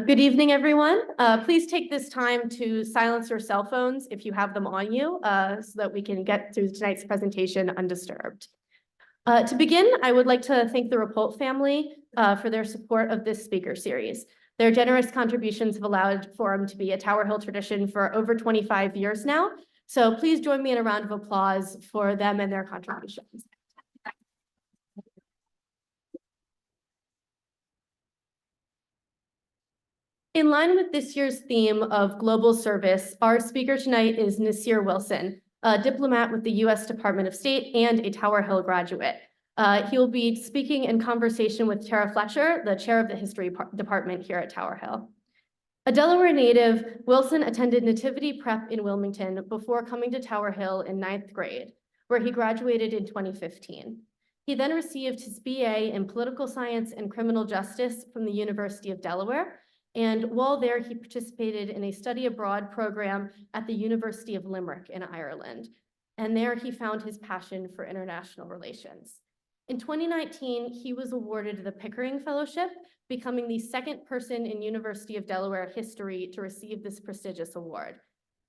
Good evening, everyone. Please take this time to silence your cell phones if you have them on you, so that we can get through tonight's presentation undisturbed. To begin, I would like to thank the Rapolt family for their support of this speaker series. Their generous contributions have allowed Forum to be a Tower Hill tradition for over 25 years now. So please join me in a round of applause for them and their contributions. In line with this year's theme of global service, our speaker tonight is Nasir Wilson, a diplomat with the U.S. Department of State and a Tower Hill graduate. He will be speaking in conversation with Tara Fletcher, the chair of the history department here at Tower Hill. A Delaware native, Wilson attended Nativity Prep in Wilmington before coming to Tower Hill in 9th grade, where he graduated in 2015. He then received his BA in political science and criminal justice from the University of Delaware. And while there, he participated in a study abroad program at the University of Limerick in Ireland. And there he found his passion for international relations. In 2019, he was awarded the Pickering Fellowship, becoming the second person in University of Delaware history to receive this prestigious award.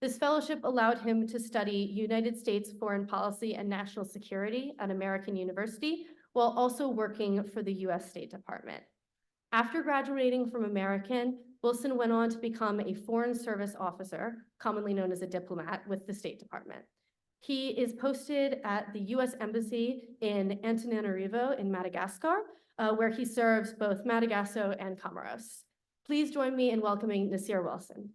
This fellowship allowed him to study United States foreign policy and national security at American University, while also working for the US State Department. After graduating from American, Wilson went on to become a Foreign Service officer, commonly known as a diplomat, with the State Department. He is posted at the US Embassy in Antananarivo in Madagascar, where he serves both Madagascar and Comoros. Please join me in welcoming Nasir Wilson.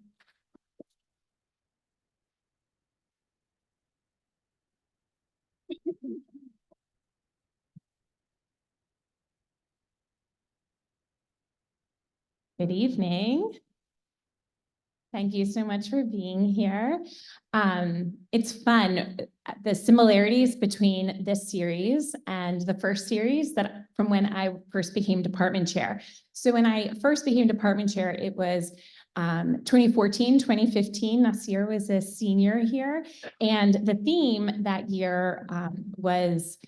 Good evening. Thank you so much for being here. It's fun, the similarities between this series and the first series that from when I first became department chair. So when I first became department chair, it was 2014, 2015, Nasir was a senior here. And the theme that year was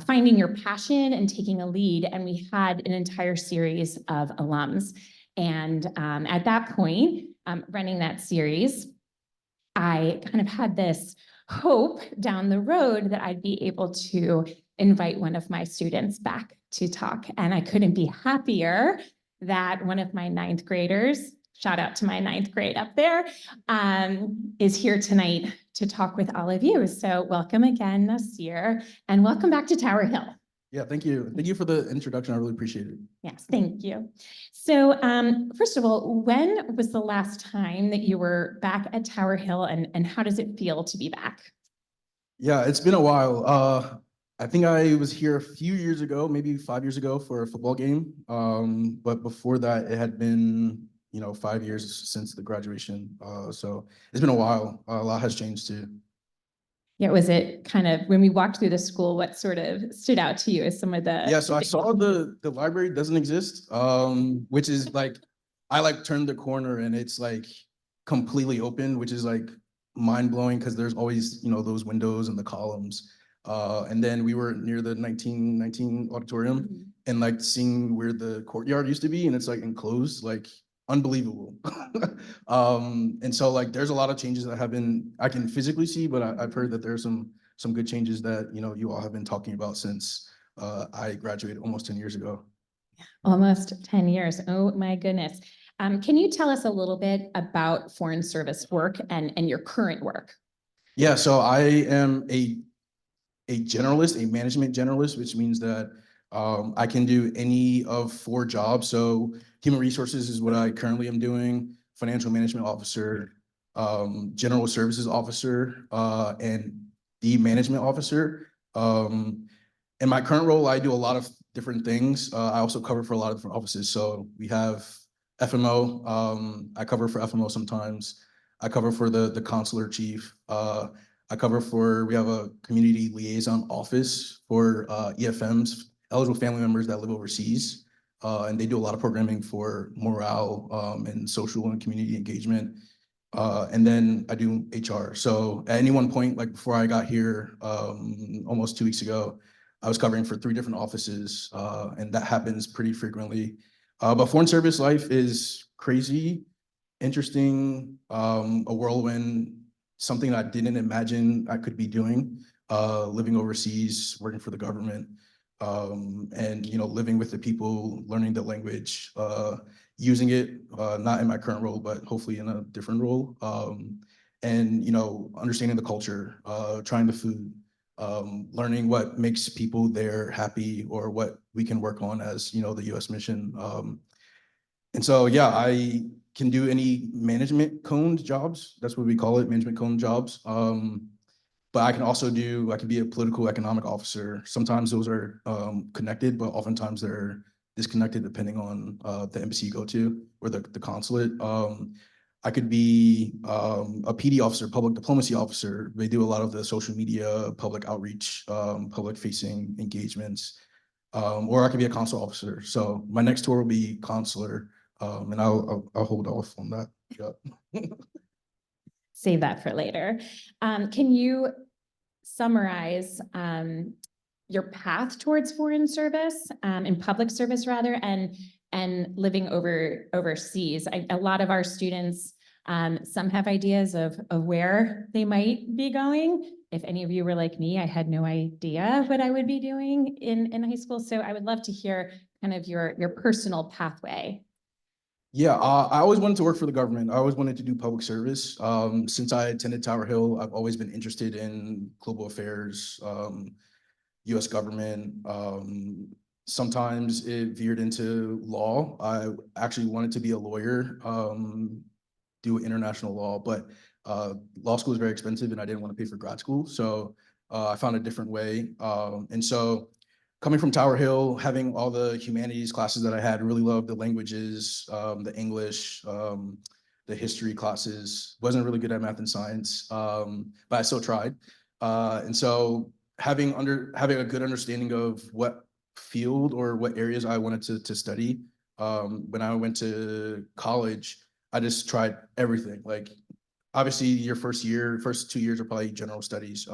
finding your passion and taking a lead. And we had an entire series of alums. And at that point, running that series, I kind of had this hope down the road that I'd be able to invite one of my students back to talk. And I couldn't be happier that one of my 9th graders, shout out to my 9th grade up there, is here tonight to talk with all of you. So welcome again, Nasir, and welcome back to Tower Hill. Yeah, thank you. Thank you for the introduction. I really appreciate it. Yes, thank you. So first of all, when was the last time that you were back at Tower Hill, and how does it feel to be back? Yeah, it's been a while. I think I was here a few years ago, maybe 5 years ago for a football game. But before that, it had been, 5 years since the graduation. So it's been a while. A lot has changed too. Yeah, was it kind of, when we walked through the school, what sort of stood out to you as some of the? Yeah, so I saw the library doesn't exist, which is like, I like turned the corner and it's like completely open, which is like mind blowing because there's always, those windows and the columns. And then we were near the 1919 auditorium and like seeing where the courtyard used to be and it's like enclosed, like unbelievable. And so like there's a lot of changes that I can physically see, but I've heard that there's some good changes that, you all have been talking about since I graduated almost 10 years ago. Almost 10 years. Oh my goodness. Can you tell us a little bit about Foreign Service work and your current work? Yeah, so I am a generalist, a management generalist, which means that I can do any of 4 jobs. So human resources is what I currently am doing, financial management officer, general services officer, and the management officer. In my current role, I do a lot of different things. I also cover for a lot of different offices. So we have FMO. I cover for FMO sometimes. I cover for the consular chief. We have a community liaison office for EFMs, eligible family members that live overseas. And they do a lot of programming for morale and social and community engagement. And then I do HR. So at any one point, like before I got here almost 2 weeks ago, I was covering for 3 different offices, and that happens pretty frequently. But foreign service life is crazy, interesting, a whirlwind, something I didn't imagine I could be doing, living overseas, working for the government, and living with the people, learning the language, using it, not in my current role, but hopefully in a different role, and understanding the culture, trying the food, learning what makes people there happy or what we can work on as the U.S. mission. And so, yeah, I can do any management coned jobs. That's what we call it, management coned jobs. But I can be a political economic officer. Sometimes those are connected, but oftentimes they're disconnected depending on the embassy you go to or the consulate. I could be a PD officer, public diplomacy officer. They do a lot of the social media, public outreach, public facing engagements. Or I could be a consular officer. So my next tour will be consular, and I'll hold off on that. Yeah. Save that for later. Can you summarize your path towards foreign service, in public service rather, and living overseas? A lot of our students, some have ideas of where they might be going. If any of you were like me, I had no idea what I would be doing in high school. So I would love to hear kind of your personal pathway. Yeah, I always wanted to work for the government. I always wanted to do public service. Since I attended Tower Hill, I've always been interested in global affairs, U.S. government. Sometimes it veered into law. I actually wanted to be a lawyer, do international law, but law school is very expensive and I didn't want to pay for grad school. So I found a different way. And so coming from Tower Hill, having all the humanities classes that I had, really loved the languages, the English, the history classes, wasn't really good at math and science, but I still tried. And so having a good understanding of what field or what areas I wanted to study, when I went to college, I just tried everything. Like obviously your first 2 years are probably general studies.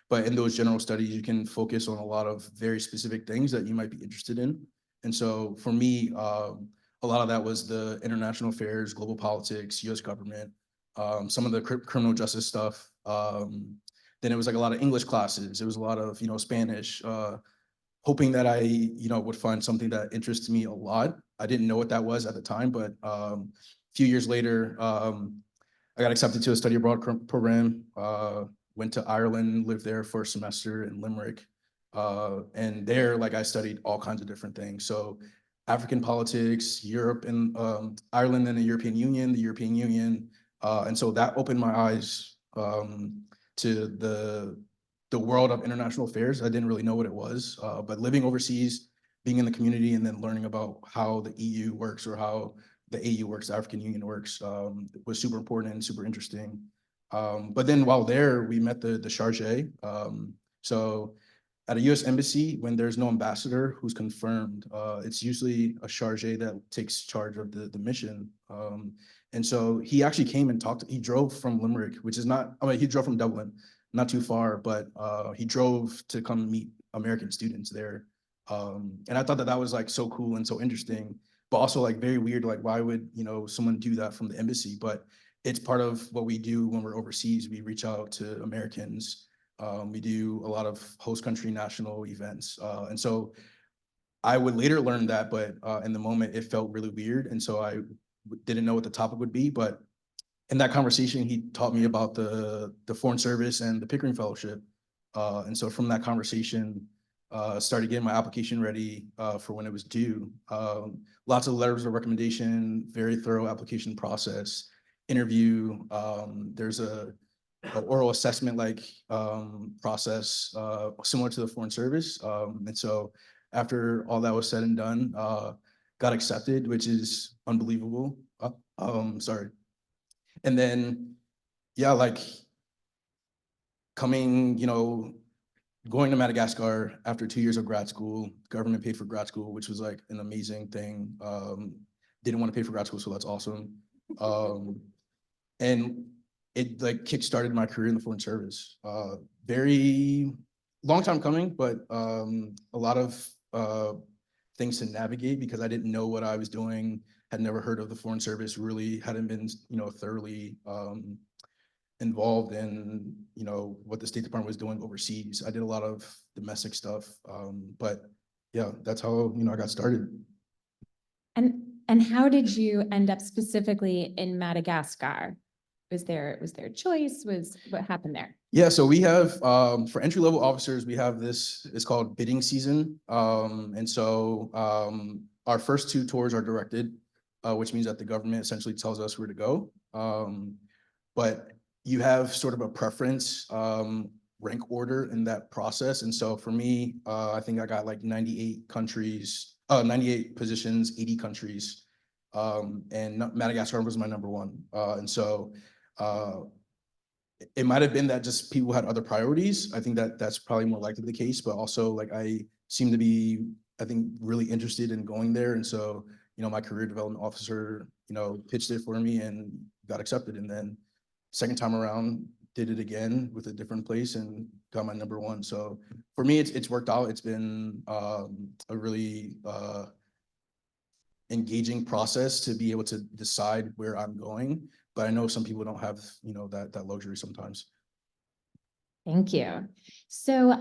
But in those general studies, you can focus on a lot of very specific things that you might be interested in. And so for me, a lot of that was the international affairs, global politics, US government, some of the criminal justice stuff. Then it was like a lot of English classes. It was a lot of, Spanish, hoping that I, would find something that interests me a lot. I didn't know what that was at the time, but a few years later, I got accepted to a study abroad program, went to Ireland, lived there for a semester in Limerick. And there, like, I studied all kinds of different things. So African politics, Europe and Ireland and the European Union. And so that opened my eyes to the world of international affairs. I didn't really know what it was, but living overseas, being in the community, and then learning about how the EU works or how the AU works, the African Union works, was super important and super interesting. But then while there, we met the charge. So at a US embassy, when there's no ambassador who's confirmed, it's usually a charge that takes charge of the mission. And so he actually came and talked. He drove from Limerick, which is not, I mean, he drove from Dublin, not too far, but he drove to come meet American students there. And I thought that that was like so cool and so interesting, but also like very weird. Like, why would, you know, someone do that from the embassy? But it's part of what we do when we're overseas. We reach out to Americans. We do a lot of host country national events. And so I would later learn that, but in the moment it felt really weird. And so I didn't know what the topic would be, but in that conversation, he taught me about the Foreign Service and the Pickering Fellowship. And so from that conversation, started getting my application ready for when it was due. Lots of letters of recommendation, very thorough application process, interview. There's a oral assessment like process similar to the Foreign Service. And so after all that was said and done, got accepted, which is unbelievable. Sorry. And then, yeah, like coming, you know, going to Madagascar after 2 years of grad school, government paid for grad school, which was like an amazing thing. Didn't want to pay for grad school, so that's awesome. And it like kickstarted my career in the Foreign Service. Very long time coming, but a lot of things to navigate because I didn't know what I was doing, had never heard of the Foreign Service, really hadn't been, you know, thoroughly involved in, you know, what the State Department was doing overseas. I did a lot of domestic stuff, but yeah, that's how, you know, I got started. And how did you end up specifically in Madagascar? Was there a choice? What happened there? Yeah, so we have for entry-level officers, we have this, it's called bidding season. And so our first 2 tours are directed, which means that the government essentially tells us where to go. But you have sort of a preference rank order in that process. And so for me, I think I got like 98 countries, 98 positions, 80 countries. And Madagascar was my #1. And so it might have been that just people had other priorities. I think that that's probably more likely the case, but also like I seem to be, I think, really interested in going there. And so, you know, my career development officer, you know, pitched it for me and got accepted. And then second time around, did it again with a different place and got my #1. So for me, it's worked out. It's been a really engaging process to be able to decide where I'm going. But I know some people don't have, you know, that luxury sometimes. Thank you. So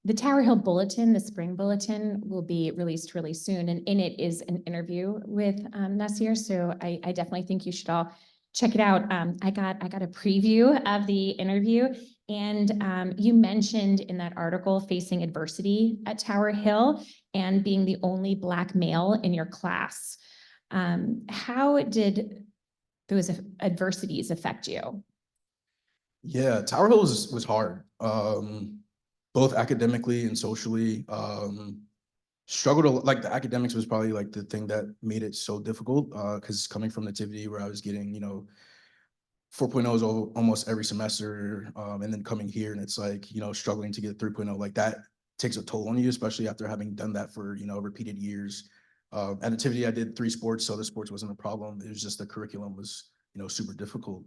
the Tower Hill Bulletin, the spring bulletin, will be released really soon, and in it is an interview with Nasir. So I definitely think you should all check it out. I got a preview of the interview, and you mentioned in that article facing adversity at Tower Hill and being the only Black male in your class. How did those adversities affect you? Yeah, Tower Hill was hard, both academically and socially. Struggled like the academics was probably like the thing that made it so difficult, because coming from Nativity where I was getting, you know, 4.0s almost every semester, and then coming here and it's like, you know, struggling to get 3.0, like that takes a toll on you, especially after having done that for, you know, repeated years. At Nativity, I did 3 sports, so the sports wasn't a problem. It was just the curriculum was, you know, super difficult.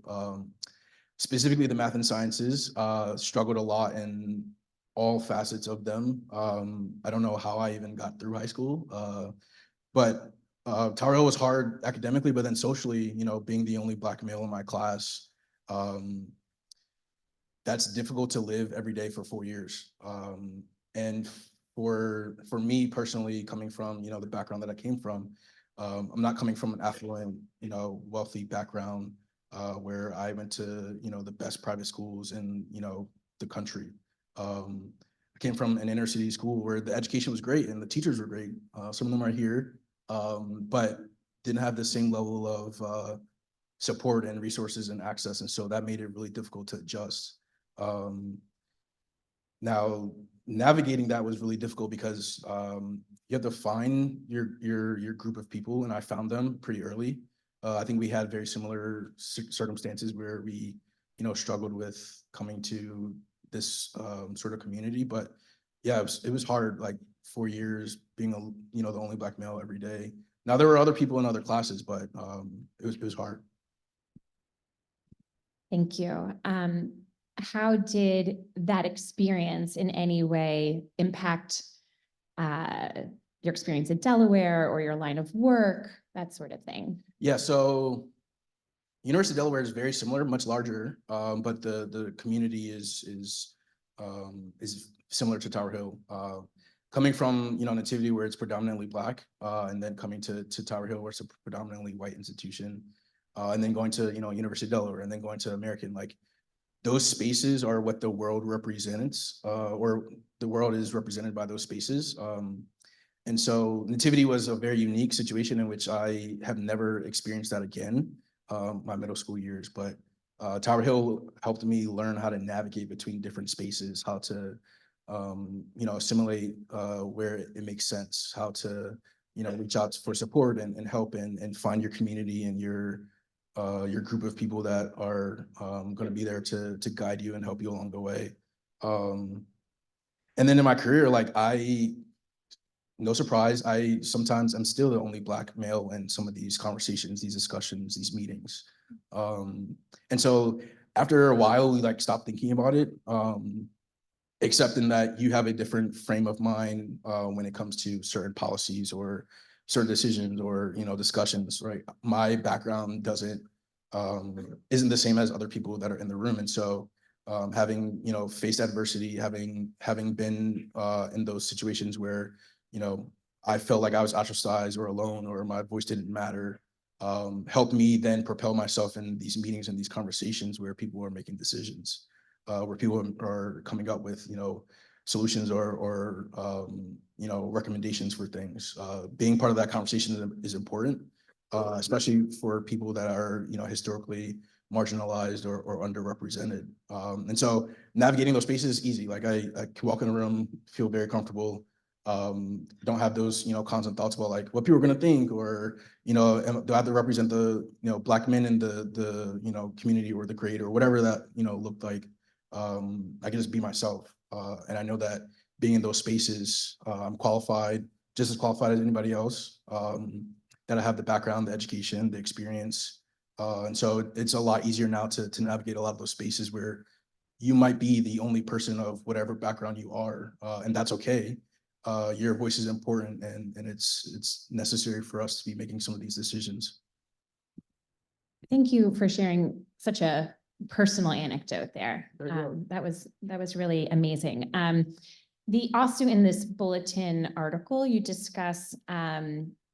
Specifically the math and sciences, struggled a lot in all facets of them. I don't know how I even got through high school, but Tower Hill was hard academically, but then socially, you know, being the only Black male in my class, that's difficult to live every day for 4 years. And for me personally, coming from, you know, the background that I came from, I'm not coming from an affluent, you know, wealthy background, where I went to, you know, the best private schools in, you know, the country. I came from an inner city school where the education was great and the teachers were great. Some of them are here, but didn't have the same level of support and resources and access. And so that made it really difficult to adjust. Now, navigating that was really difficult because you have to find your group of people, and I found them pretty early. I think we had very similar circumstances where we, struggled with coming to this sort of community. But yeah, it was hard. Like 4 years being the only Black male every day. Now there were other people in other classes, but it was hard. Thank you. How did that experience in any way impact your experience in Delaware or your line of work, that sort of thing? Yeah, so University of Delaware is very similar, much larger, but the community is similar to Tower Hill. Coming from Nativity where it's predominantly Black, and then coming to Tower Hill where it's a predominantly white institution, and then going to University of Delaware, and then going to American, like those spaces are what the world represents, or the world is represented by those spaces. And so Nativity was a very unique situation in which I have never experienced that again, my middle school years. But Tower Hill helped me learn how to navigate between different spaces, how to assimilate where it makes sense, how to reach out for support and help and find your community and your group of people that are going to be there to guide you and help you along the way. And then in my career, like no surprise, sometimes I'm still the only Black male in some of these conversations, these discussions, these meetings. And so after a while, we like stopped thinking about it, accepting that you have a different frame of mind when it comes to certain policies or certain decisions or discussions, right? My background isn't the same as other people that are in the room. And so having faced adversity, having been in those situations where I felt like I was ostracized or alone or my voice didn't matter, helped me then propel myself in these meetings and these conversations where people are making decisions, where people are coming up with solutions or recommendations for things. Being part of that conversation is important, especially for people that are historically marginalized or underrepresented. And so navigating those spaces is easy. Like I can walk in a room, feel very comfortable. Don't have those constant thoughts about like what people are going to think, or do I have to represent the Black men in the community or the grade or whatever that looked like. I can just be myself, and I know that being in those spaces, I'm qualified, just as qualified as anybody else. That I have the background, the education, the experience, and so it's a lot easier now to navigate a lot of those spaces where you might be the only person of whatever background you are, and that's okay. Your voice is important, and it's necessary for us to be making some of these decisions. Thank you for sharing such a personal anecdote there. That was really amazing. Also in this bulletin article, you discuss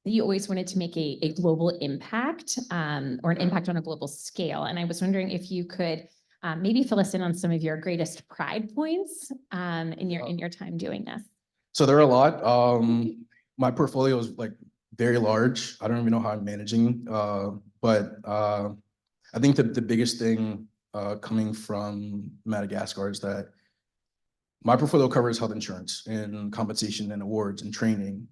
that you always wanted to make a global impact, or an impact on a global scale. And I was wondering if you could maybe fill us in on some of your greatest pride points in your time doing this. So there are a lot. My portfolio is like very large. I don't even know how I'm managing, but I think the biggest thing coming from Madagascar is that my portfolio covers health insurance and compensation and awards and training,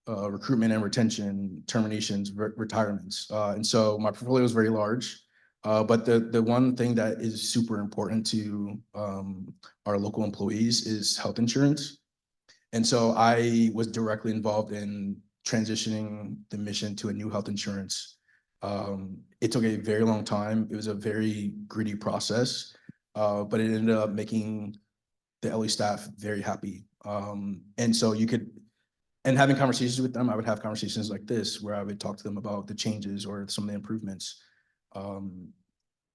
recruitment and retention, terminations, retirements. And so my portfolio is very large. But the one thing that is super important to our local employees is health insurance. And so I was directly involved in transitioning the mission to a new health insurance. It took a very long time. It was a very gritty process, but it ended up making the LE staff very happy. And so and having conversations with them, I would have conversations like this where I would talk to them about the changes or some of the improvements.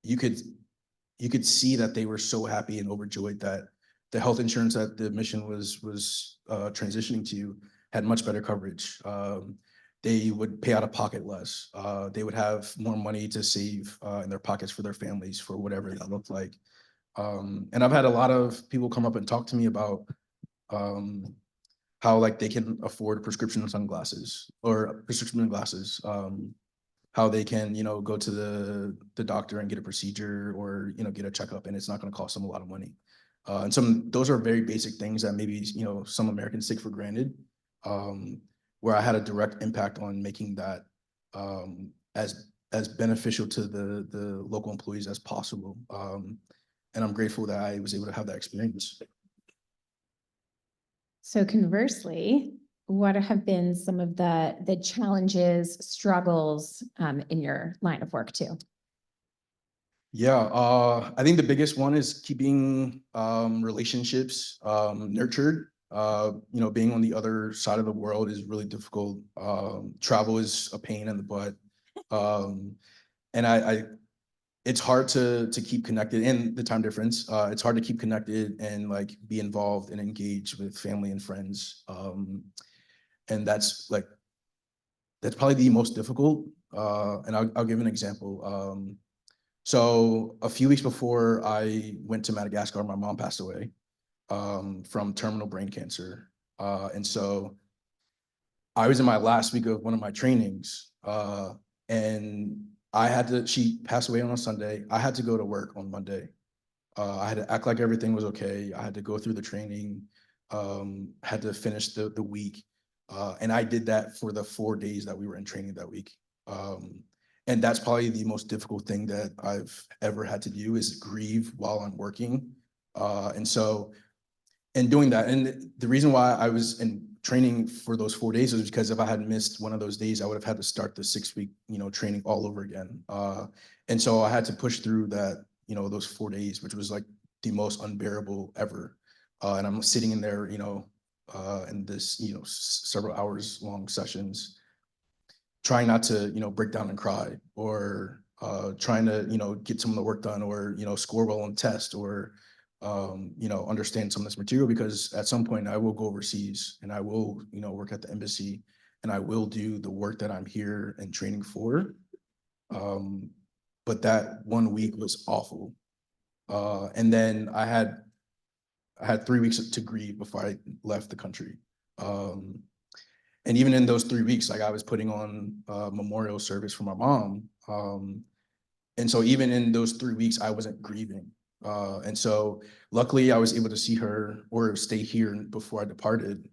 You could see that they were so happy and overjoyed that the health insurance that the mission was transitioning to had much better coverage. They would pay out of pocket less. They would have more money to save in their pockets for their families, for whatever that looked like. And I've had a lot of people come up and talk to me about how like they can afford prescription sunglasses or prescription glasses, how they can, go to the doctor and get a procedure or, get a checkup and it's not going to cost them a lot of money. And those are very basic things that maybe, some Americans take for granted, where I had a direct impact on making that as beneficial to the local employees as possible. And I'm grateful that I was able to have that experience. So conversely, what have been some of the challenges, struggles in your line of work too? Yeah, I think the biggest one is keeping relationships nurtured. Being on the other side of the world is really difficult. Travel is a pain in the butt. And it's hard to keep connected, and the time difference. It's hard to keep connected and like be involved and engage with family and friends. And that's probably the most difficult. And I'll give an example. So a few weeks before I went to Madagascar, my mom passed away from terminal brain cancer. And so I was in my last week of one of my trainings, and she passed away on a Sunday. I had to go to work on Monday. I had to act like everything was okay. I had to go through the training, had to finish the week. And I did that for the 4 days that we were in training that week. And that's probably the most difficult thing that I've ever had to do is grieve while I'm working. And doing that, and the reason why I was in training for those 4 days was because if I had missed one of those days, I would have had to start the 6-week, training all over again. And so I had to push through that, those 4 days, which was like the most unbearable ever. And I'm sitting in there, in this, several hours long sessions, trying not to, break down and cry, or trying to, get some of the work done, or, score well on test, or, understand some of this material, because at some point I will go overseas and I will, work at the embassy and I will do the work that I'm here and training for. But that 1 week was awful. And then I had 3 weeks to grieve before I left the country. And even in those 3 weeks, like I was putting on a memorial service for my mom. And so even in those 3 weeks, I wasn't grieving. And so luckily I was able to see her or stay here before I departed.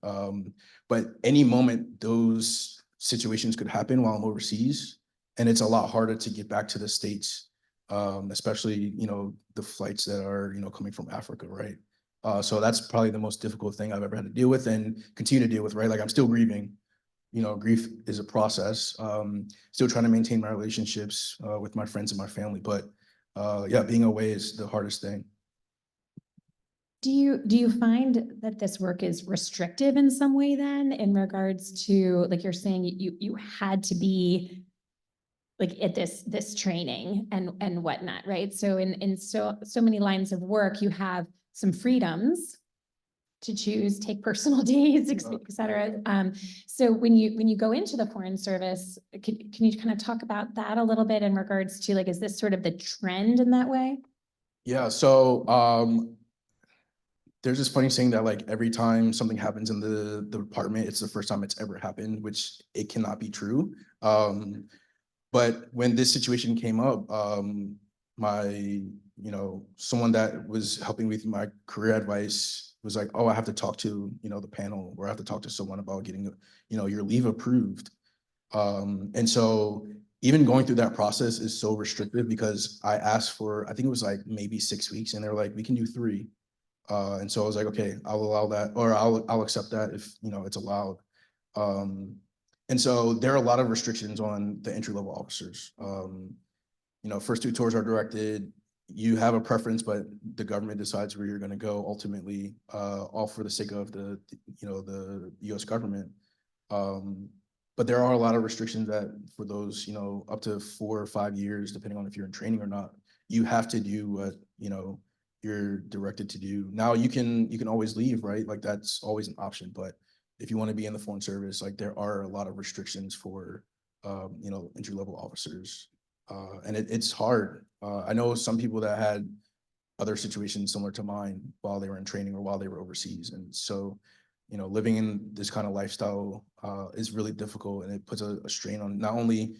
But any moment those situations could happen while I'm overseas, and it's a lot harder to get back to the States, especially, the flights that are, coming from Africa, right? So that's probably the most difficult thing I've ever had to deal with and continue to deal with, right? Like I'm still grieving. Grief is a process. Still trying to maintain my relationships with my friends and my family, but yeah, being away is the hardest thing. Do you find that this work is restrictive in some way then, in regards to, like you're saying, you had to be like at this training and whatnot, right? So in so many lines of work, you have some freedoms to choose, take personal days, et cetera. So when you go into the Foreign Service, can you kind of talk about that a little bit in regards to, like, is this sort of the trend in that way? Yeah, so there's this funny saying that like every time something happens in the department, it's the first time it's ever happened, which it cannot be true. But when this situation came up, someone that was helping with my career advice was like, oh, I have to talk to, the panel, or I have to talk to someone about getting, your leave approved. And so even going through that process is so restrictive, because I asked for, I think it was like maybe 6 weeks, and they're like, we can do 3. And so I was like, okay, I'll allow that, or I'll accept that if, it's allowed. And so there are a lot of restrictions on the entry-level officers. First 2 tours are directed. You have a preference, but the government decides where you're going to go ultimately, all for the sake of the U.S. government. But there are a lot of restrictions that for those, up to 4 or 5 years, depending on if you're in training or not, you have to do what, you're directed to do. Now you can always leave, right? Like that's always an option. But if you want to be in the Foreign Service, like there are a lot of restrictions for, entry-level officers. And it's hard. I know some people that had other situations similar to mine while they were in training or while they were overseas. And so, living in this kind of lifestyle is really difficult, and it puts a strain on not only,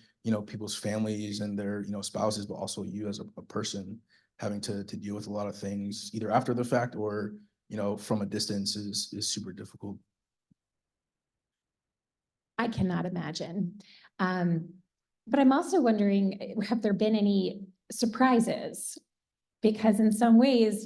people's families and their, spouses, but also you as a person having to deal with a lot of things either after the fact or, from a distance is super difficult. I cannot imagine. But I'm also wondering, have there been any surprises? Because in some ways,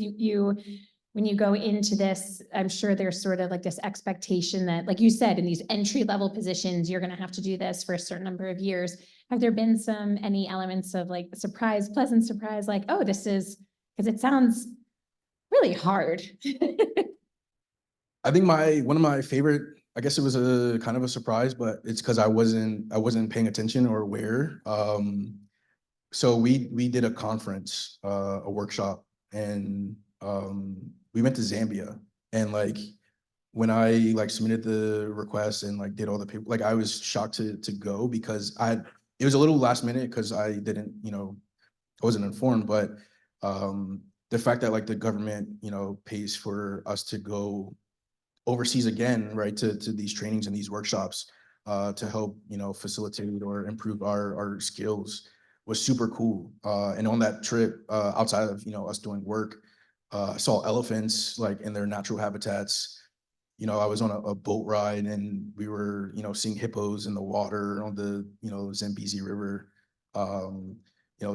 when you go into this, I'm sure there's sort of like this expectation that, like you said, in these entry-level positions, you're gonna have to do this for a certain number of years. Have there been any elements of like surprise, pleasant surprise, like, oh, this is, because it sounds really hard. I think one of my favorite, I guess it was a kind of a surprise, but it's because I wasn't paying attention or aware. So we did a conference, a workshop, and we went to Zambia. And like when I like submitted the request and like did all the paper, like I was shocked to go because it was a little last minute because I didn't, I wasn't informed, but the fact that like the government, pays for us to go overseas again, right, to these trainings and these workshops to help, facilitate or improve our skills was super cool. And on that trip, outside of, us doing work, I saw elephants like in their natural habitats. I was on a boat ride and we were, seeing hippos in the water on the, Zambezi River,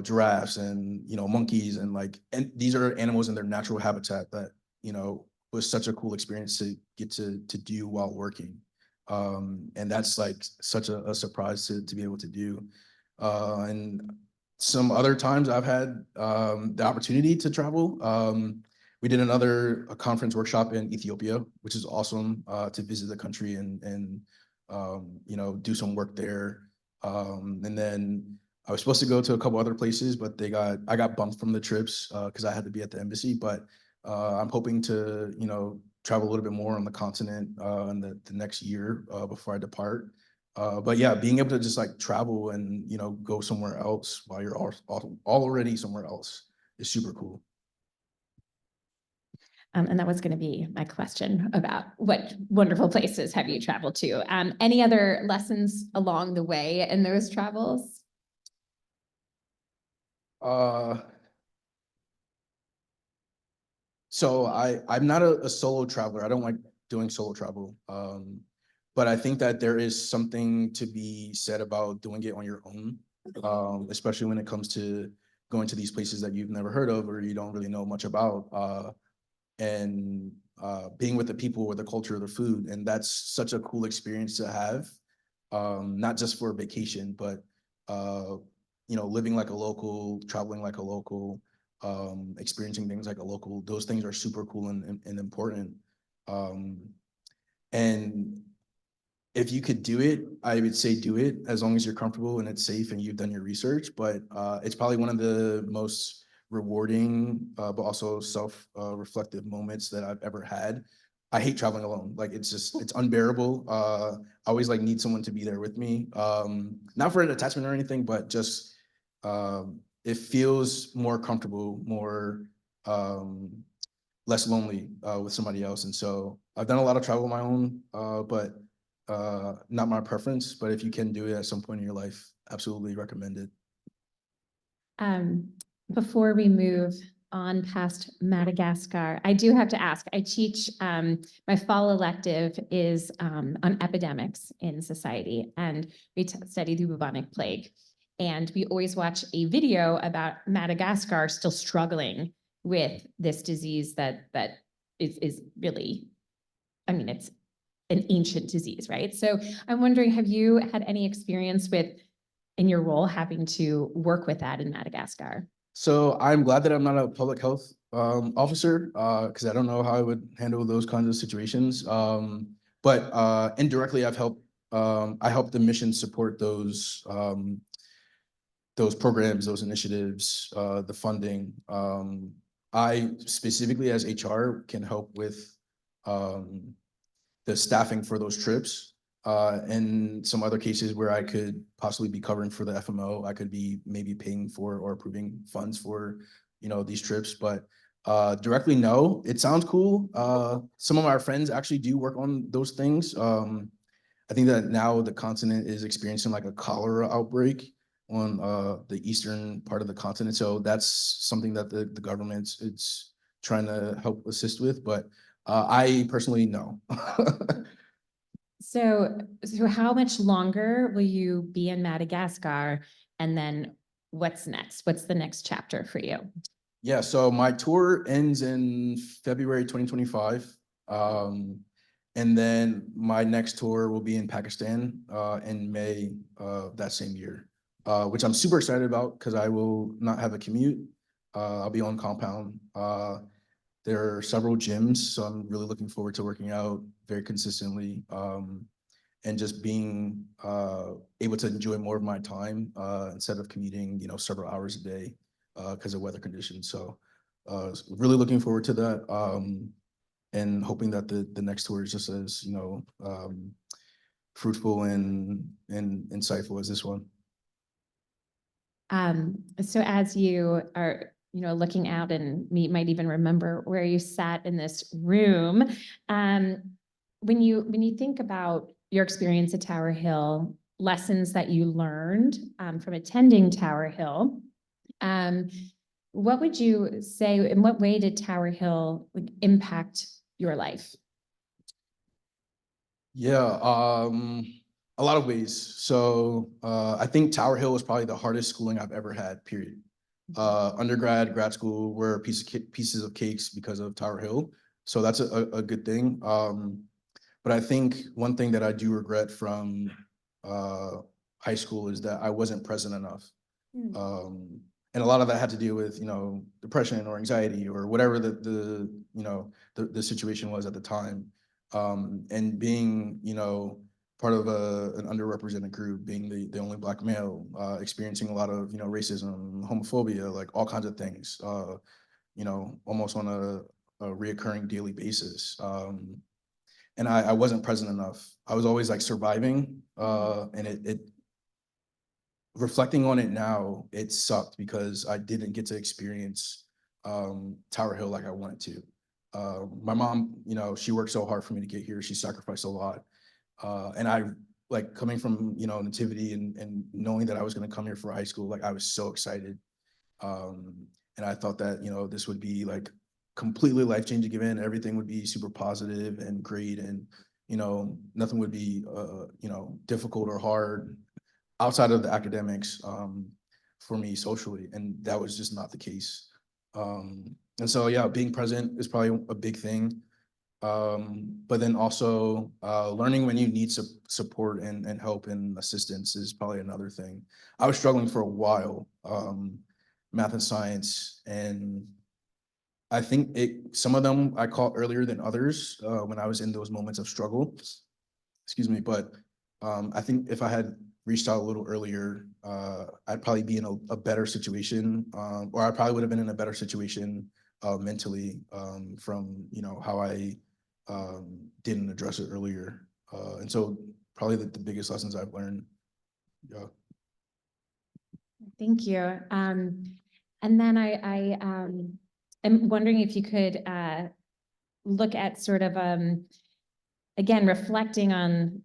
giraffes and, monkeys and these are animals in their natural habitat that, was such a cool experience to get to do while working. And that's like such a surprise to be able to do. And some other times I've had the opportunity to travel. We did a conference workshop in Ethiopia, which is awesome to visit the country and do some work there. And then I was supposed to go to a couple other places, but I got bumped from the trips because I had to be at the embassy. But I'm hoping to, travel a little bit more on the continent in the next year before I depart. But yeah, being able to just like travel and, go somewhere else while you're already somewhere else is super cool. And that was going to be my question about what wonderful places have you traveled to? Any other lessons along the way in those travels? So I'm not a solo traveler. I don't like doing solo travel. But I think that there is something to be said about doing it on your own, especially when it comes to going to these places that you've never heard of or you don't really know much about, and being with the people or the culture of the food. And that's such a cool experience to have, not just for vacation, but living like a local, traveling like a local, experiencing things like a local. Those things are super cool and important. And if you could do it, I would say do it as long as you're comfortable and it's safe and you've done your research. But it's probably one of the most rewarding, but also self-reflective moments that I've ever had. I hate traveling alone. Like it's unbearable. I always like need someone to be there with me. Not for an attachment or anything, but just it feels more comfortable, more less lonely with somebody else. And so I've done a lot of travel on my own, but not my preference. But if you can do it at some point in your life, absolutely recommend it. Before we move on past Madagascar, I do have to ask, I teach, my fall elective is on epidemics in society, and we study the bubonic plague. And we always watch a video about Madagascar still struggling with this disease that is really, I mean, it's an ancient disease, right? So I'm wondering, have you had any experience with, in your role, having to work with that in Madagascar? So I'm glad that I'm not a public health officer because I don't know how I would handle those kinds of situations. But indirectly, I helped the mission support those programs, those initiatives, the funding. I specifically as HR can help with the staffing for those trips. And some other cases where I could possibly be covering for the FMO, I could be maybe paying for or approving funds for, these trips. But Directly, no. It sounds cool. Some of our friends actually do work on those things. I think that now the continent is experiencing like a cholera outbreak on the eastern part of the continent. So that's something that the government it's trying to help assist with. But I personally no. So how much longer will you be in Madagascar? And then what's next? What's the next chapter for you? Yeah, so my tour ends in February 2025. And then my next tour will be in Pakistan in May that same year, which I'm super excited about because I will not have a commute. I'll be on compound. There are several gyms, so I'm really looking forward to working out very consistently and just being able to enjoy more of my time instead of commuting, several hours a day because of weather conditions. So really looking forward to that and hoping that the next tour is just as, fruitful and insightful as this one. So as you are, looking out, and you might even remember where you sat in this room, when you think about your experience at Tower Hill, lessons that you learned from attending Tower Hill, what would you say, in what way did Tower Hill impact your life? Yeah, a lot of ways. So I think Tower Hill was probably the hardest schooling I've ever had, period. Undergrad, grad school were pieces of cakes because of Tower Hill. So that's a good thing. But I think one thing that I do regret from high school is that I wasn't present enough. And a lot of that had to do with, depression or anxiety or whatever the situation was at the time. And being, part of an underrepresented group, being the only Black male, experiencing a lot of, racism, homophobia, like all kinds of things, almost on a reoccurring daily basis. And I wasn't present enough. I was always like surviving, and it reflecting on it now, it sucked because I didn't get to experience Tower Hill like I wanted to. My mom, she worked so hard for me to get here. She sacrificed a lot. And I, like, coming from, Nativity and knowing that I was going to come here for high school, like I was so excited. And I thought that, this would be like completely life-changing event. Everything would be super positive and great. And, nothing would be, difficult or hard outside of the academics for me socially. And that was just not the case. And so, yeah, being present is probably a big thing. But then also learning when you need support and help and assistance is probably another thing. I was struggling for a while, math and science, and I think some of them I caught earlier than others when I was in those moments of struggle. Excuse me, but I think if I had reached out a little earlier, I'd probably be in a better situation, or I probably would have been in a better situation mentally from how I didn't address it earlier. And so probably the biggest lessons I've learned. Yeah. Thank you. And then I am wondering if you could look at sort of, again, reflecting on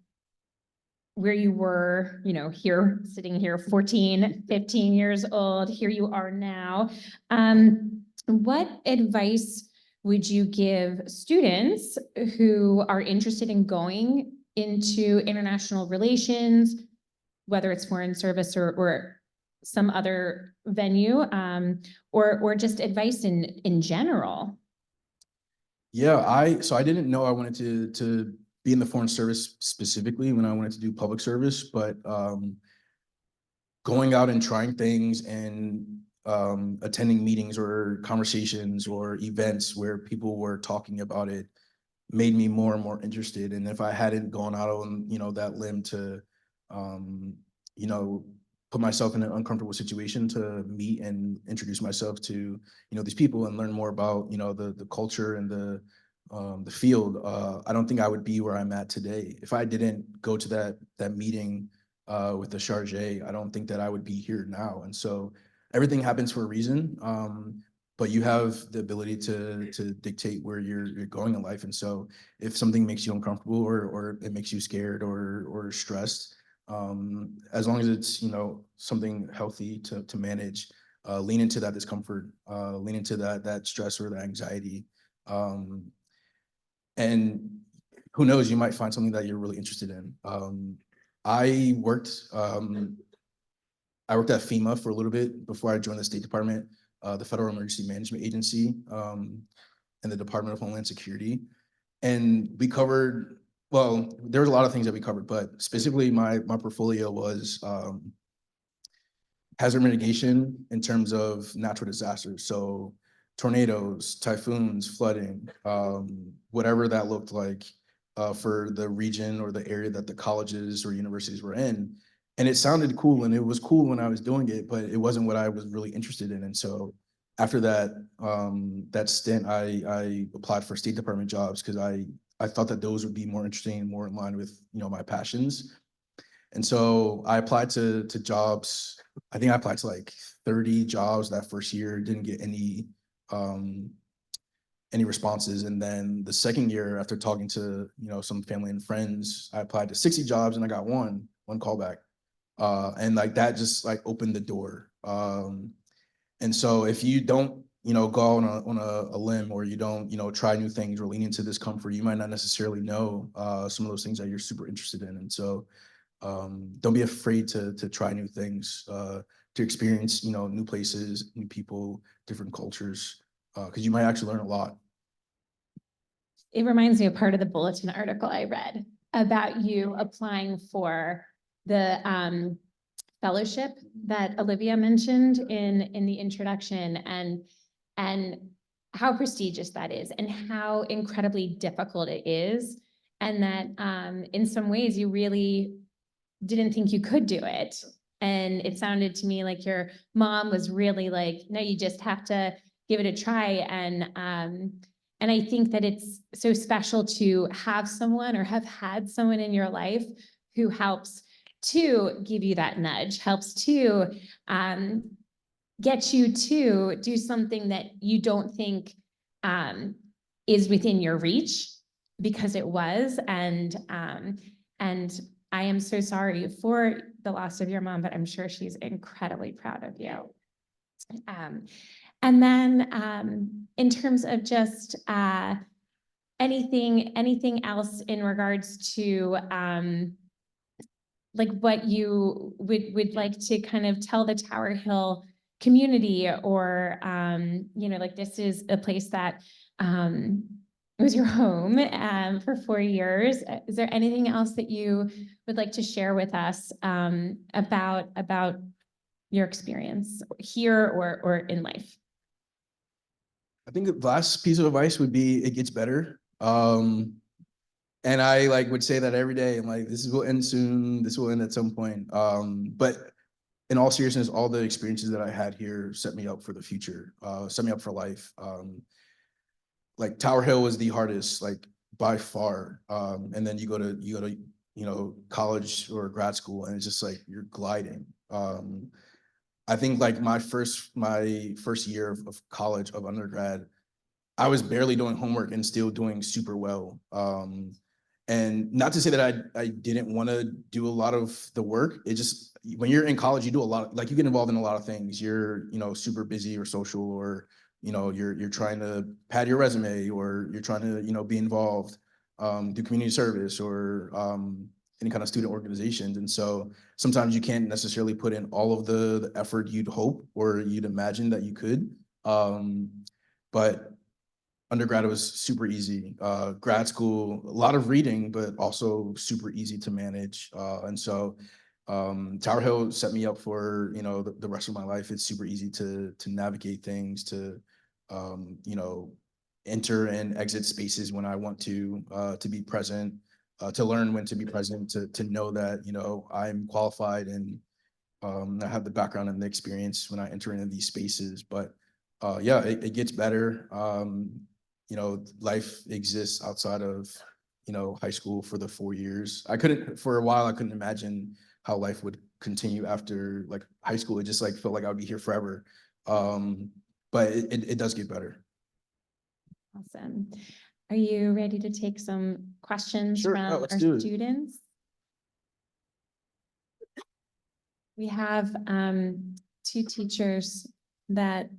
where you were, here, sitting here 14, 15 years old, here you are now. What advice would you give students who are interested in going into international relations, whether it's foreign service or some other venue, or just advice in general? Yeah, so I didn't know I wanted to be in the foreign service specifically when I wanted to do public service, but going out and trying things and attending meetings or conversations or events where people were talking about it made me more and more interested. And if I hadn't gone out on, that limb to, put myself in an uncomfortable situation to meet and introduce myself to, these people and learn more about, the culture and the field, I don't think I would be where I'm at today. If I didn't go to that meeting with the charge, I don't think that I would be here now. And so everything happens for a reason. but you have the ability to dictate where you're going in life. And so if something makes you uncomfortable or it makes you scared or stressed, as long as it's, you know, something healthy to manage, lean into that discomfort, lean into that stress or the anxiety. And who knows, you might find something that you're really interested in. I worked at FEMA for a little bit before I joined the State Department, the Federal Emergency Management Agency, and the Department of Homeland Security. And we covered, well, there was a lot of things that we covered, but specifically my portfolio was hazard mitigation in terms of natural disasters. So tornadoes, typhoons, flooding, whatever that looked like for the region or the area that the colleges or universities were in. And it sounded cool, and it was cool when I was doing it, but it wasn't what I was really interested in. And so after that that stint, I applied for State Department jobs because I thought that those would be more interesting and more in line with, you know, my passions. And so I applied to jobs. I think I applied to like 30 jobs that first year, didn't get any responses. And then the second year, after talking to, you know, some family and friends, I applied to 60 jobs and I got one callback. And like that just like opened the door. And so if you don't, you know, go on a limb, or you don't, you know, try new things or lean into discomfort, you might not necessarily know some of those things that you're super interested in. And so don't be afraid to try new things, to experience, you know, new places, new people, different cultures, because you might actually learn a lot. It reminds me of part of the bulletin article I read about you applying for the fellowship that Olivia mentioned in the introduction, and how prestigious that is and how incredibly difficult it is. And that in some ways you really didn't think you could do it. And it sounded to me like your mom was really like, no, you just have to give it a try. And I think that it's so special to have someone or have had someone in your life who helps to give you that nudge, helps to get you to do something that you don't think is within your reach, because it was. And I am so sorry for the loss of your mom, but I'm sure she's incredibly proud of you. And then in terms of just anything else in regards to like what you would like to kind of tell the Tower Hill community, or you know, like this is a place that was your home for 4 years. Is there anything else that you would like to share with us about your experience here or in life? I think the last piece of advice would be it gets better. And I like would say that every day. I'm like, this will end soon. This will end at some point. But in all seriousness, all the experiences that I had here set me up for the future, set me up for life. Like Tower Hill was the hardest, like by far. And then you go to, you know, college or grad school, and it's just like you're gliding. I think like my first year of college, of undergrad, I was barely doing homework and still doing super well. And not to say that I didn't want to do a lot of the work. It just, when you're in college, you do a lot, like you get involved in a lot of things. You're, you know, super busy or social, or, you know, you're trying to pad your resume, or you're trying to, you know, be involved, do community service, or any kind of student organizations. And so sometimes you can't necessarily put in all of the effort you'd hope or you'd imagine that you could. But undergrad was super easy. Grad school, a lot of reading, but also super easy to manage. And so Tower Hill set me up for, you know, the rest of my life. It's super easy to navigate things, to you know, enter and exit spaces when I want to be present, to learn when to be present, to know that, you know, I'm qualified and I have the background and the experience when I enter into these spaces. But yeah, it gets better. You know, life exists outside of, you know, high school for the 4 years. For a while, I couldn't imagine how life would continue after like high school. It just like felt like I would be here forever. but it does get better. Awesome. Are you ready to take some questions Sure. from Oh, let's our do it. students? We have two teachers that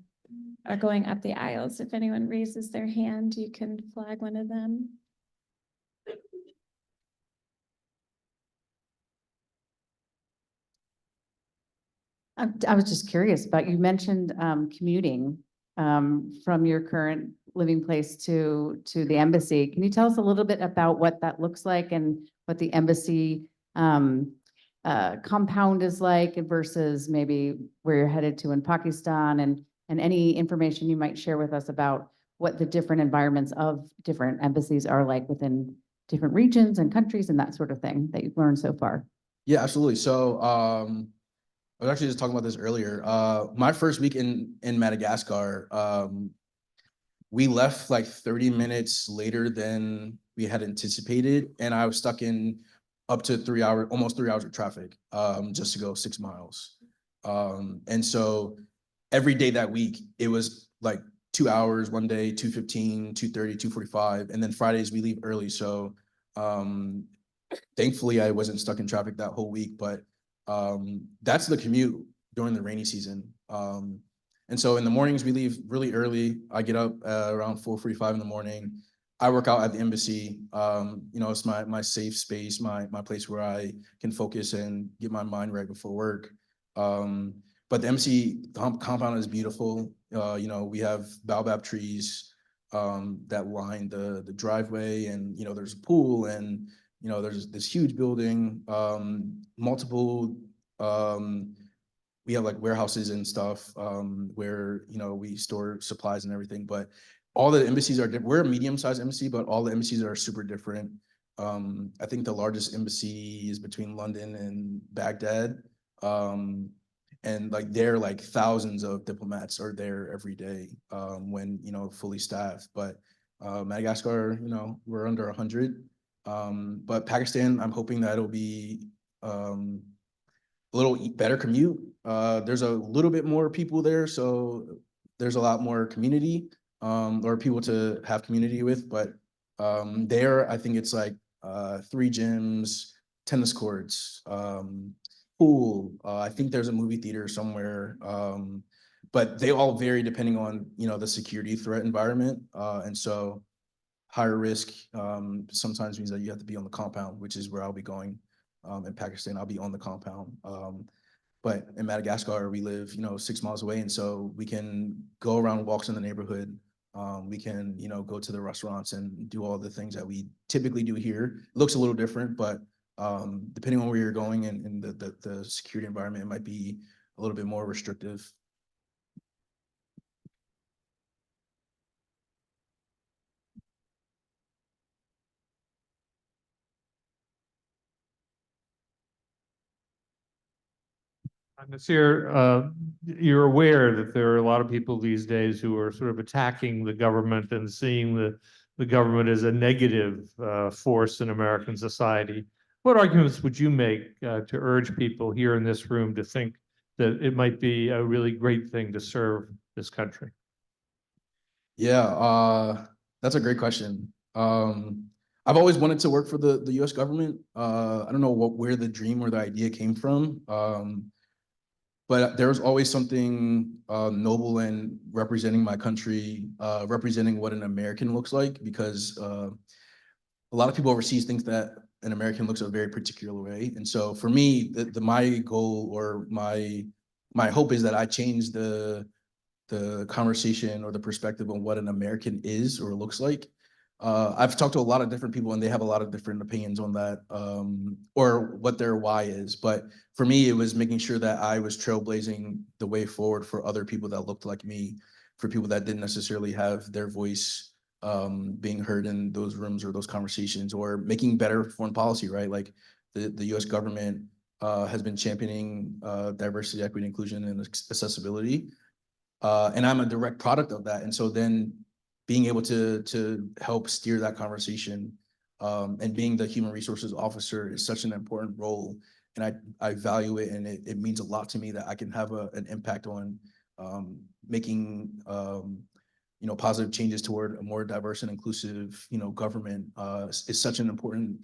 are going up the aisles. If anyone raises their hand, you can flag one of them. I was just curious about, you mentioned commuting from your current living place to the embassy. Can you tell us a little bit about what that looks like and what the embassy compound is like versus maybe where you're headed to in Pakistan, and any information you might share with us about what the different environments of different embassies are like within different regions and countries and that sort of thing that you've learned so far? Yeah, absolutely. So I was actually just talking about this earlier. My first week in Madagascar, we left like 30 minutes later than we had anticipated, and I was stuck in up to 3 hours, almost 3 hours of traffic, just to go 6 miles. And so every day that week, it was like 2 hours one day, 2:15, 2:30, 2:45, and then Fridays we leave early. So thankfully I wasn't stuck in traffic that whole week, but that's the commute during the rainy season. And so in the mornings we leave really early. I get up around 4:45 in the morning. I work out at the embassy. You know, it's my safe space, my place where I can focus and get my mind right before work. But the embassy compound is beautiful. You know, we have baobab trees that line the driveway, and you know, there's a pool, and you know, there's this huge building, multiple. We have like warehouses and stuff where, you know, we store supplies and everything, but all the embassies are different. We're a medium-sized embassy, but all the embassies are super different. I think the largest embassy is between London and Baghdad. And like there, like thousands of diplomats are there every day when, you know, fully staffed. But Madagascar, you know, we're under 100. But Pakistan, I'm hoping that it'll be a little better commute. There's a little bit more people there, so there's a lot more community or people to have community with. But there, I think it's like 3 gyms, tennis courts, pool. I think there's a movie theater somewhere. But they all vary depending on, you know, the security threat environment. And so higher risk sometimes means that you have to be on the compound, which is where I'll be going. In Pakistan, I'll be on the compound. But in Madagascar, we live, you know, 6 miles away. And so we can go around walks in the neighborhood. We can, you know, go to the restaurants and do all the things that we typically do here. It looks a little different, but depending on where you're going and the security environment, it might be a little bit more restrictive. Nasir, you're aware that there are a lot of people these days who are sort of attacking the government and seeing the government as a negative force in American society. What arguments would you make to urge people here in this room to think that it might be a really great thing to serve this country? Yeah, that's a great question. I've always wanted to work for the US government. I don't know where the dream or the idea came from. But there was always something noble in representing my country, representing what an American looks like, because a lot of people overseas think that an American looks a very particular way. And so for me, my goal or my hope is that I change the conversation or the perspective on what an American is or looks like. I've talked to a lot of different people and they have a lot of different opinions on that or what their why is. But for me, it was making sure that I was trailblazing the way forward for other people that looked like me, for people that didn't necessarily have their voice being heard in those rooms or those conversations, or making better foreign policy, right? Like the US government has been championing diversity, equity, inclusion, and accessibility. And I'm a direct product of that. And so then being able to help steer that conversation and being the human resources officer is such an important role. And I value it, and it means a lot to me that I can have an impact on making, positive changes toward a more diverse and inclusive, government, is such an important,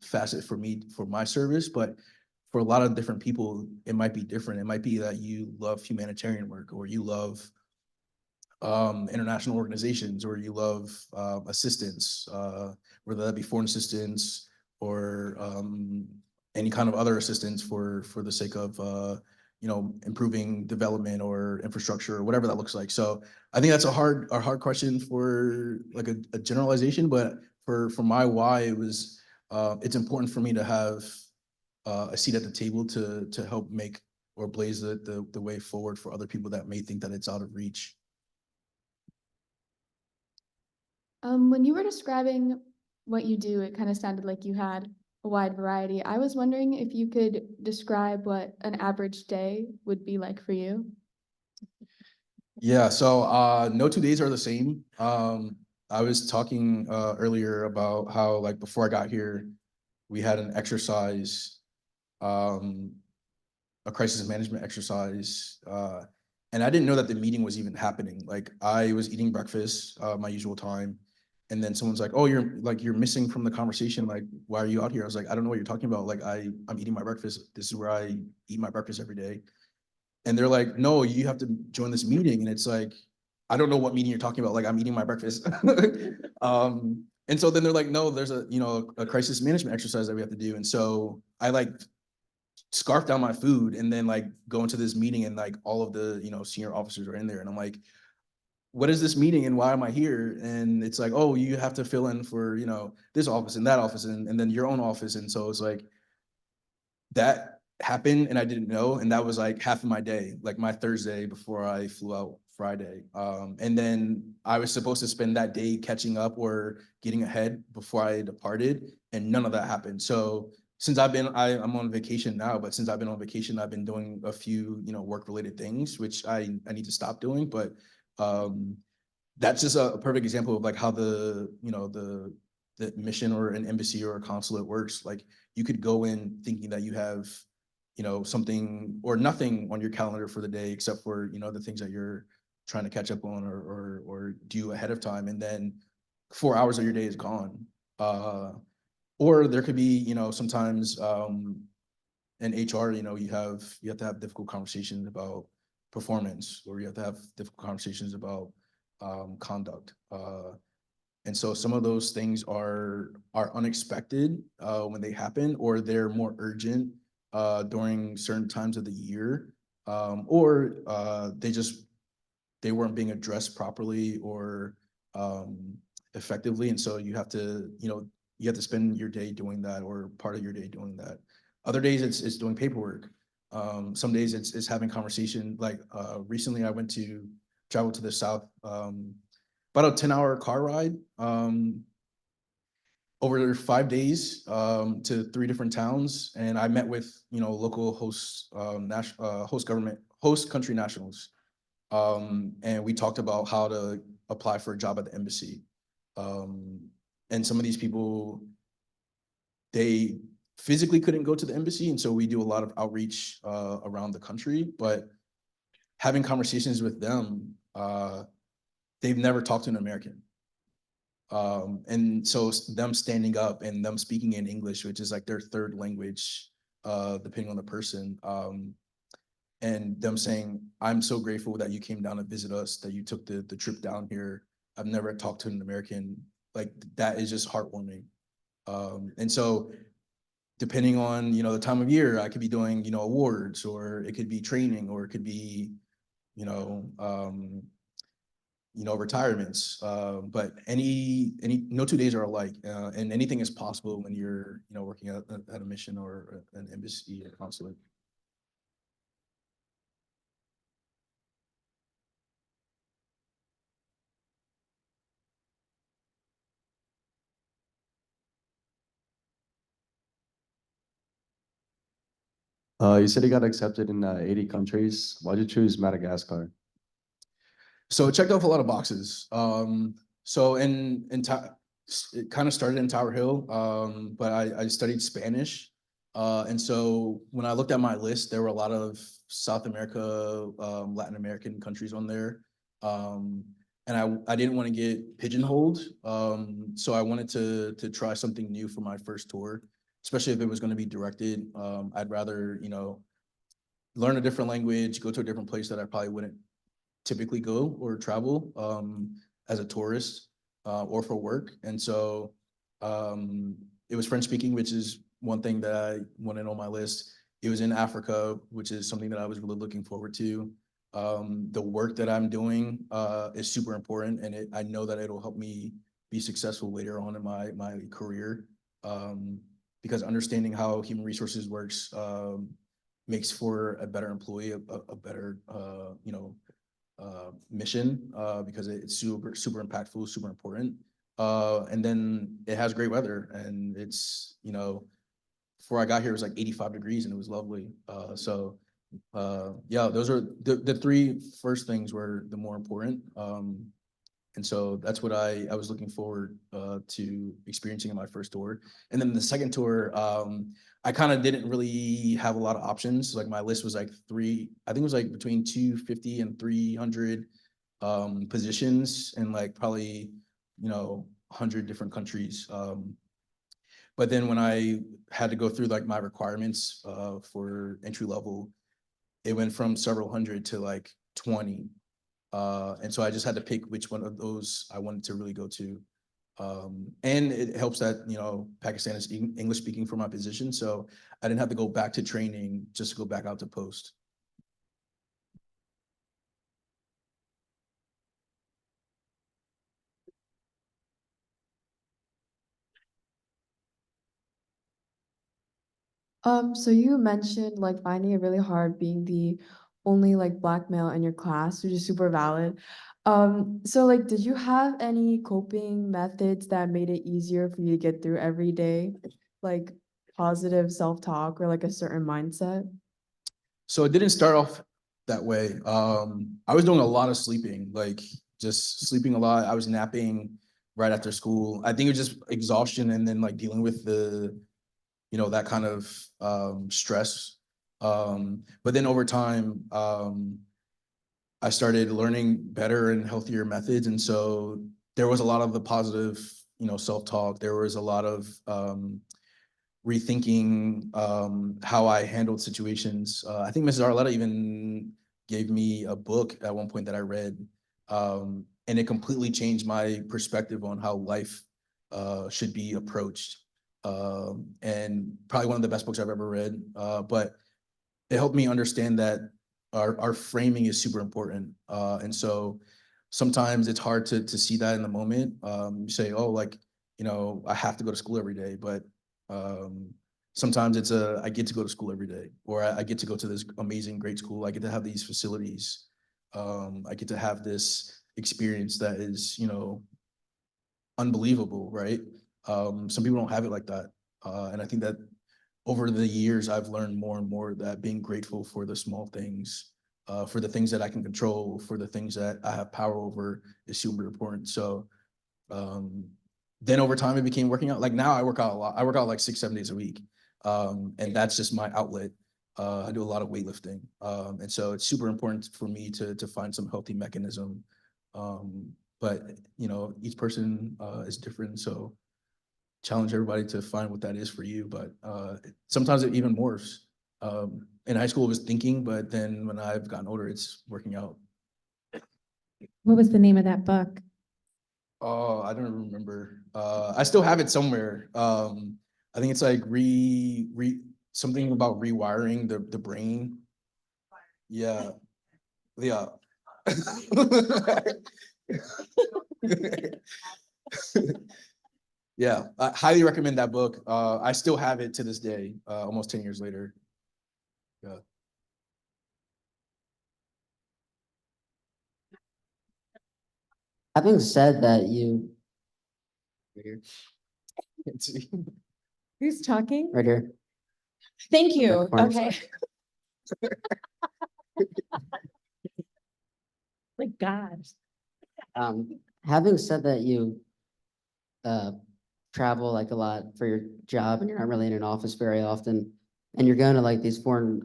facet for me, for my service. But for a lot of different people, it might be different. It might be that you love humanitarian work, or you love international organizations, or you love assistance, whether that be foreign assistance or any kind of other assistance for the sake of improving development or infrastructure or whatever that looks like. So I think that's a hard question for like a generalization, but for my why, it was it's important for me to have a seat at the table to help make or blaze the way forward for other people that may think that it's out of reach. When you were describing what you do, it kind of sounded like you had a wide variety. I was wondering if you could describe what an average day would be like for you. Yeah, so no 2 days are the same. I was talking earlier about how, like, before I got here, we had an exercise, a crisis management exercise, and I didn't know that the meeting was even happening. Like, I was eating breakfast, my usual time, and then someone's like, "Oh, you're missing from the conversation. Like, why are you out here?" I was like, "I don't know what you're talking about. Like, I'm eating my breakfast. This is where I eat my breakfast every day." And they're like, "No, you have to join this meeting." And it's like, I don't know what meeting you're talking about. Like, I'm eating my breakfast. And so then they're like, "No, there's a crisis management exercise that we have to do." And so I like scarf down my food and then like go into this meeting, and like all of the, senior officers are in there. And I'm like, "What is this meeting and why am I here?" And it's like, "Oh, you have to fill in for, this office and that office and then your own office." And so it's like, that happened and I didn't know. And that was like half of my day, like my Thursday before I flew out Friday. And then I was supposed to spend that day catching up or getting ahead before I departed, and none of that happened. So since I'm on vacation now, but since I've been on vacation, I've been doing a few, work-related things, which I need to stop doing. But that's just a perfect example of like how the mission or an embassy or a consulate works. Like, you could go in thinking that you have, something or nothing on your calendar for the day, except for, the things that you're trying to catch up on or do ahead of time. And then 4 hours of your day is gone. Or there could be, sometimes in HR, you have to have difficult conversations about performance, or you have to have difficult conversations about conduct. And so some of those things are unexpected when they happen, or they're more urgent during certain times of the year, or they weren't being addressed properly or effectively. And so you have to spend your day doing that, or part of your day doing that. Other days it's doing paperwork. Some days it's having conversation. Like recently I traveled to the South, about a 10-hour car ride over 5 days to 3 different towns. And I met with, local host country nationals. And we talked about how to apply for a job at the embassy. And some of these people, they physically couldn't go to the embassy. And so we do a lot of outreach around the country, but having conversations with them, they've never talked to an American. And so them standing up and them speaking in English, which is like their third language, depending on the person, and them saying, "I'm so grateful that you came down to visit us, that you took the trip down here. I've never talked to an American." Like, that is just heartwarming. And so depending on, the time of year, I could be doing, awards, or it could be training, or it could be, retirements. But no 2 days are alike, and anything is possible when you're, working at a mission or an embassy or consulate. You said you got accepted in 80 countries. Why'd you choose Madagascar? So it checked off a lot of boxes. So it kind of started in Tower Hill, but I studied Spanish And so when I looked at my list, there were a lot of South America, Latin American countries on there. And I didn't want to get pigeonholed. So I wanted to try something new for my first tour, especially if it was going to be directed. I'd rather, learn a different language, go to a different place that I probably wouldn't typically go or travel as a tourist or for work. And so it was French speaking, which is one thing that I wanted on my list. It was in Africa, which is something that I was really looking forward to. The work that I'm doing is super important, and I know that it'll help me be successful later on in my career. Because understanding how human resources works makes for a better employee, a better mission, because it's super impactful, super important. And then it has great weather, and it's, before I got here, it was like 85 degrees and it was lovely. Yeah, those are the three first things were the more important. And so that's what I was looking forward to experiencing in my first tour. And then the second tour, I kind of didn't really have a lot of options. Like my list was like I think it was like between 250 and 300 positions and like probably, 100 different countries. But then when I had to go through like my requirements for entry level, it went from several hundred to like 20. And so I just had to pick which one of those I wanted to really go to. And it helps that, Pakistan is English speaking for my position. So I didn't have to go back to training just to go back out to post. So you mentioned like finding it really hard being the only like Black male in your class, which is super valid. So like, did you have any coping methods that made it easier for you to get through every day? Like positive self-talk or like a certain mindset? So it didn't start off that way. I was doing a lot of sleeping, like just sleeping a lot. I was napping right after school. I think it was just exhaustion and then like dealing with that kind of stress. But then over time, I started learning better and healthier methods. And so there was a lot of the positive, self-talk. There was a lot of rethinking how I handled situations. I think Mrs. Arletta even gave me a book at one point that I read, and it completely changed my perspective on how life should be approached. And probably one of the best books I've ever read. But it helped me understand that our framing is super important. And so sometimes it's hard to see that in the moment. You say, oh, like, I have to go to school every day, but sometimes it's I get to go to school every day, or I get to go to this amazing, great school. I get to have these facilities. I get to have this experience that is, unbelievable, right? Some people don't have it like that. And I think that over the years, I've learned more and more that being grateful for the small things, for the things that I can control, for the things that I have power over is super important. So then over time, it became working out. Like now I work out a lot. I work out like 6, 7 days a week. And that's just my outlet. I do a lot of weightlifting. And so it's super important for me to find some healthy mechanism. But, each person is different. So challenge everybody to find what that is for you. But sometimes it even morphs. In high school, it was thinking, but then when I've gotten older, it's working out. What was the name of that book? Oh, I don't remember. I still have it somewhere. I think it's like something about rewiring the brain. Yeah. Yeah. Yeah, I highly recommend that book. I still have it to this day, almost 10 years later. Yeah. Having said that, you Who's talking? right here. Thank you. corner. Okay. My gosh. Having said that, you travel like a lot for your job and you're not really in an office very often. and you're going to like these foreign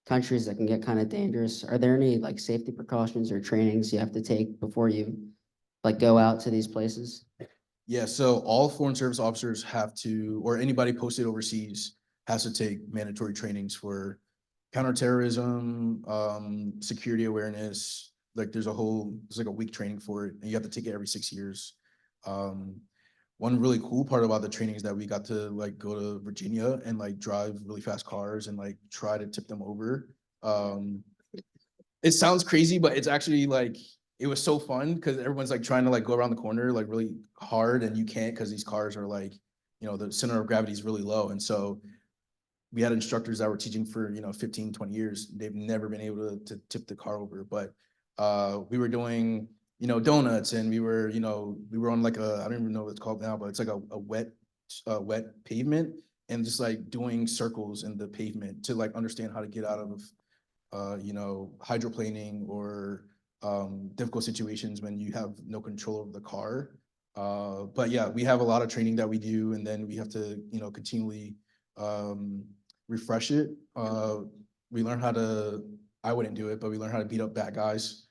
countries that can get kind of dangerous, are there any like safety precautions or trainings you have to take before you like go out to these places? Yeah, so all foreign service officers have to, or anybody posted overseas has to take mandatory trainings for counterterrorism, security awareness. Like there's like a week training for it, and you have to take it every 6 years. One really cool part about the training is that we got to like go to Virginia and like drive really fast cars and like try to tip them over. It sounds crazy, but it's actually like, it was so fun because everyone's like trying to like go around the corner like really hard, and you can't because these cars are like, the center of gravity is really low. And so we had instructors that were teaching for 15, 20 years. They've never been able to tip the car over. But we were doing donuts, and we were on like I don't even know what it's called now, but it's like a wet pavement, and just like doing circles in the pavement to like understand how to get out of hydroplaning or difficult situations when you have no control of the car. But yeah, we have a lot of training that we do, and then we have to continually refresh it. We learn how to, I wouldn't do it, but we learn how to beat up bad guys.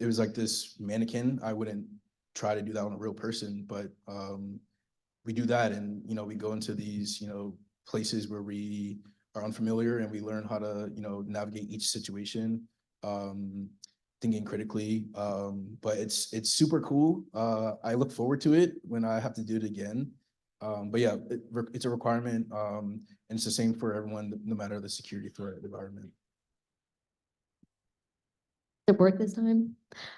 It was like this mannequin. I wouldn't try to do that on a real person, but we do that, and we go into these places where we are unfamiliar, and we learn how to navigate each situation, thinking critically. But it's super cool. I look forward to it when I have to do it again. But yeah, it's a requirement, and it's the same for everyone, no matter the security threat environment. It work this time?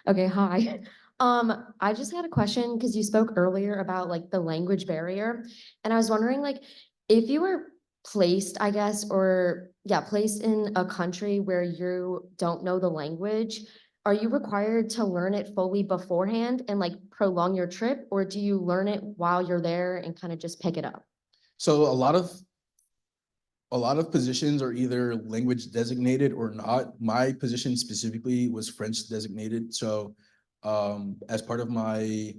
Okay, hi. I just had a question because you spoke earlier about like the language barrier. And I was wondering like if you were placed, I guess, or yeah, placed in a country where you don't know the language, are you required to learn it fully beforehand and like prolong your trip, or do you learn it while you're there and kind of just pick it up? So a lot of positions are either language designated or not. My position specifically was French designated. So as part of my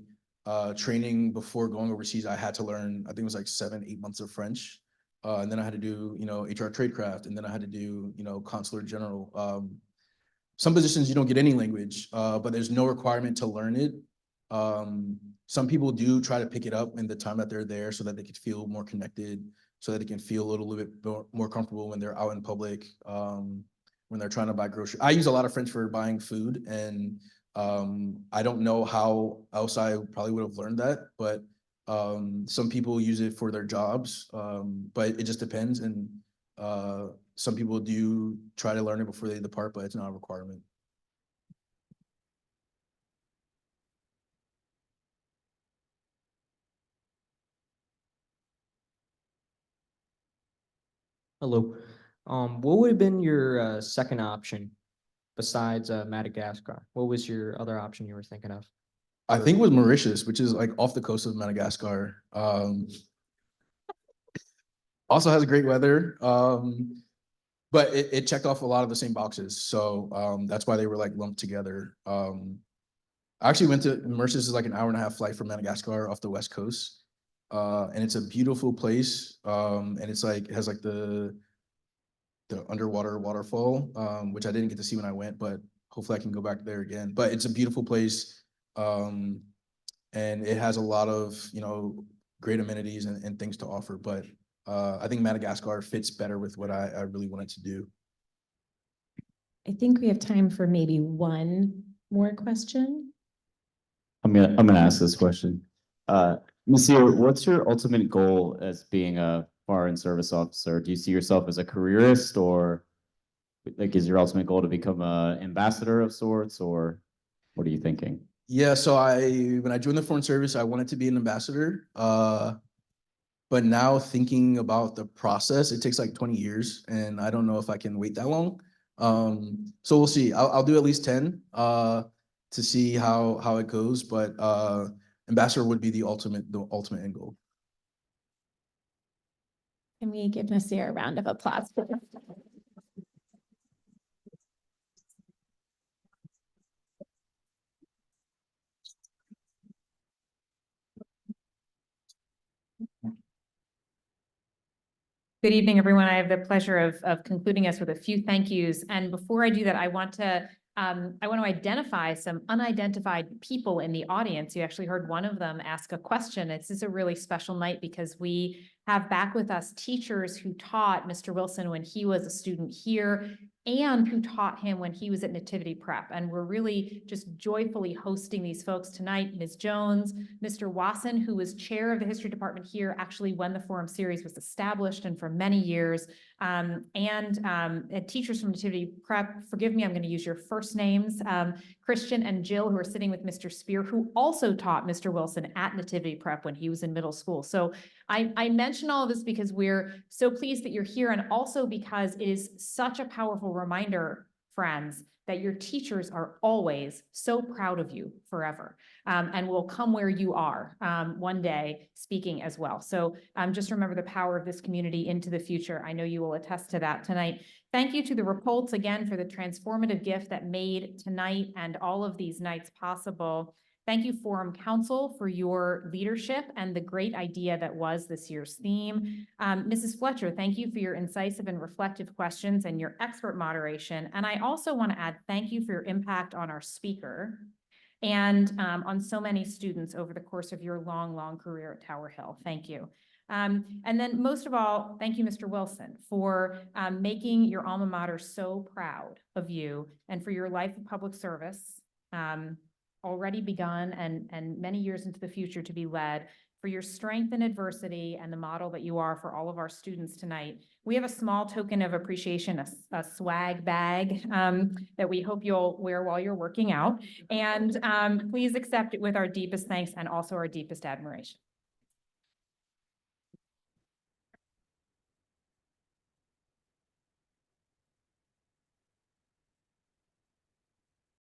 training before going overseas, I had to learn, I think it was like 7, 8 months of French. And then I had to do, HR tradecraft, and then I had to do, consular general. Some positions you don't get any language, but there's no requirement to learn it. Some people do try to pick it up in the time that they're there so that they could feel more connected, so that they can feel a little bit more comfortable when they're out in public, when they're trying to buy groceries. I use a lot of French for buying food, and I don't know how else I probably would have learned that, but some people use it for their jobs, but it just depends. And some people do try to learn it before they depart, but it's not a requirement. Hello. What would have been your second option besides Madagascar? What was your other option you were thinking of? I think it was Mauritius, which is like off the coast of Madagascar. Also has great weather, but it checked off a lot of the same boxes. So that's why they were like lumped together. I actually went to Mauritius, is like an 1.5-hour flight from Madagascar off the west coast, and it's a beautiful place. And it's like it has like the underwater waterfall, which I didn't get to see when I went, but hopefully I can go back there again. But it's a beautiful place, and it has a lot of great amenities and things to offer. But I think Madagascar fits better with what I really wanted to do. I think we have time for maybe one more question. I'm gonna ask this question. Nasir, what's your ultimate goal as being a foreign service officer? Do you see yourself as a careerist, or like is your ultimate goal to become an ambassador of sorts, or what are you thinking? Yeah, so when I joined the Foreign Service, I wanted to be an ambassador. But now thinking about the process, it takes like 20 years, and I don't know if I can wait that long. So we'll see. I'll do at least 10 to see how it goes. But ambassador would be the ultimate end goal. Can we give Nasir a round of applause for this? Good evening, everyone. I have the pleasure of concluding us with a few thank yous. And before I do that, I want to identify some unidentified people in the audience. You actually heard one of them ask a question. This is a really special night because we have back with us teachers who taught Mr. Wilson when he was a student here and who taught him when he was at Nativity Prep. And we're really just joyfully hosting these folks tonight. Ms. Jones, Mr. Wasson, who was chair of the history department here, actually when the forum series was established and for many years, and teachers from Nativity Prep, forgive me, I'm going to use your first names, Christian and Jill, who are sitting with Mr. Spear, who also taught Mr. Wilson at Nativity Prep when he was in middle school. So I mention all of this because we're so pleased that you're here, and also because it is such a powerful reminder, friends, that your teachers are always so proud of you forever, and will come where you are one day speaking as well. So just remember the power of this community into the future. I know you will attest to that tonight. Thank you to the Rapolts again for the transformative gift that made tonight and all of these nights possible. Thank you, Forum Council, for your leadership and the great idea that was this year's theme. Mrs. Fletcher, thank you for your incisive and reflective questions and your expert moderation. And I also want to add thank you for your impact on our speaker and on so many students over the course of your long, long career at Tower Hill. Thank you. And then most of all, thank you, Mr. Wilson, for making your alma mater so proud of you and for your life of public service. Already begun and many years into the future to be led, for your strength in adversity and the model that you are for all of our students tonight. We have a small token of appreciation, a swag bag that we hope you'll wear while you're working out. And please accept it with our deepest thanks and also our deepest admiration.